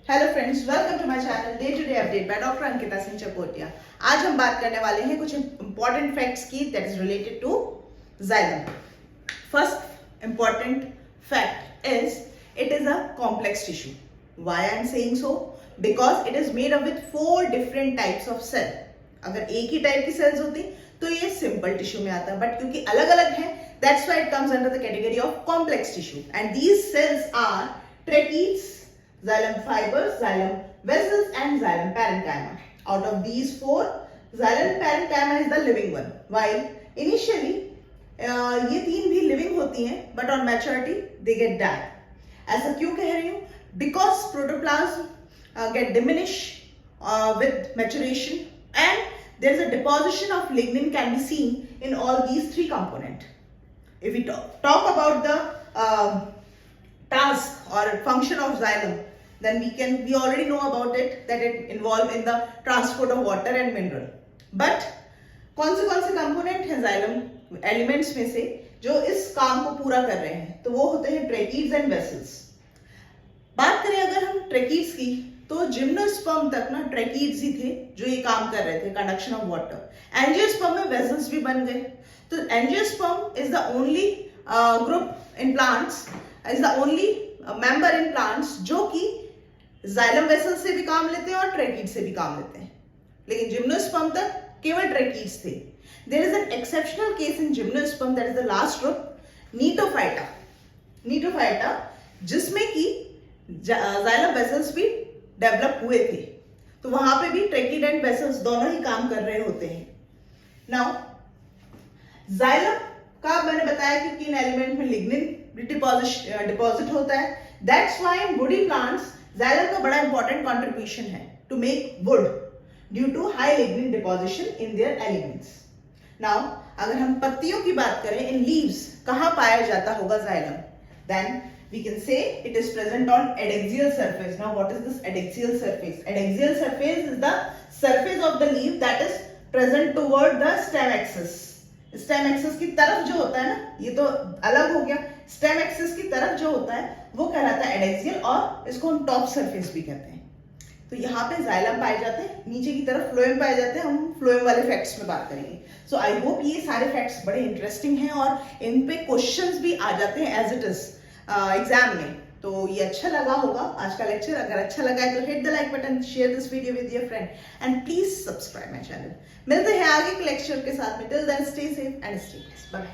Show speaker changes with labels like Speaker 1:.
Speaker 1: Hello friends, welcome to my channel day to day update by doctor Ankita Singh Chakotiya. आज हम बात करने वाले हैं कुछ इंपॉर्टेंट फैक्ट्स की that is related to xylem. First important fact is it is a complex tissue. Why I am saying so? Because it is made up with 4 different types of cell. अगर एक ही type की sales होती तो ये simple tissue में आता, but क्योंकि अलग अलग है that's why it comes under the category of complex tissue and these cells are tracheids, xylem fibers, xylem vessels and xylem parenchyma. Out of these 4, xylem parenchyma is the living one. While initially ये 3 भी living होती हैं, but on maturity they get die. ऐसा क्यों कह रही हूँ? Because protoplasm get diminished with maturation and there is a deposition of lignin can be seen in all these 3 components. If we talk about the task or function of xylem, then we already know about it that it involved in the transport of water and mineral. But कौन से component हैं xylem elements में से जो इस काम को पूरा कर रहे हैं? तो वो होते हैं ट्रेकीड्स एंड वेसल्स। बात करें अगर हम ट्रेकीड्स की, तो जिम्नोस्पर्म तक ना ट्रेकीड्स ही थे जो ये काम कर रहे थे, कंडक्शन ऑफ वाटर। एंजियोस्पर्म में वेसल्स भी बन गए। तो angiosperm is the only group in plants, is the only member in plants जो कि जाइलम वेसल से भी काम लेते हैं और ट्रेकीड से भी काम लेते हैं, लेकिन जिम्नोस्पर्म तक केवल ट्रेकीड्स थे। There is an exceptional case in gymnosperm, that is the last group, Gnetophyta, जिसमें कि जाइलम वेसल्स भी डेवलप हुए थे। तो वहां पे भी ट्रेकीड एंड वेसल्स दोनों ही काम कर रहे होते हैं। नाउ जाइलम का मैंने बताया कि किन एलिमेंट में लिग्निन डिपॉजिट होता है। That's why in woody plants xylem का बड़ा इंपॉर्टेंट कंट्रीब्यूशन है to make wood due to high lignin deposition in their elements. Now अगर हम पत्तियों की बात करें, इन लीव्स कहां पाया जाता होगा xylem? Then we can say it is present on adaxial surface. Now what is this adaxial surface? Adaxial surface is the surface of the leaf that is present toward the stem axis. Stem axis की तरफ जो होता है ना, ये तो अलग हो गया, स्टेम एक्सिस की तरफ जो होता है वो कहलाता है एडेक्सियल, और इसको हम टॉप सरफेस भी कहते हैं। तो यहाँ पे जाइलम पाए जाते हैं, नीचे की तरफ फ्लोएम पाए जाते हैं। हम फ्लोएम वाले फैक्ट्स में बात करेंगे। सो आई होप ये सारे फैक्ट्स बड़े इंटरेस्टिंग हैं और इन पे क्वेश्चंस भी आ जाते हैं एज इट इज एग्जाम में। तो ये अच्छा लगा होगा आज का लेक्चर। अगर अच्छा लगा है तो hit the like button, share this video with your friend and please subscribe my channel. मिलते हैं आगे के लेक्चर के साथ में। Till then stay safe and stay blessed. Bye.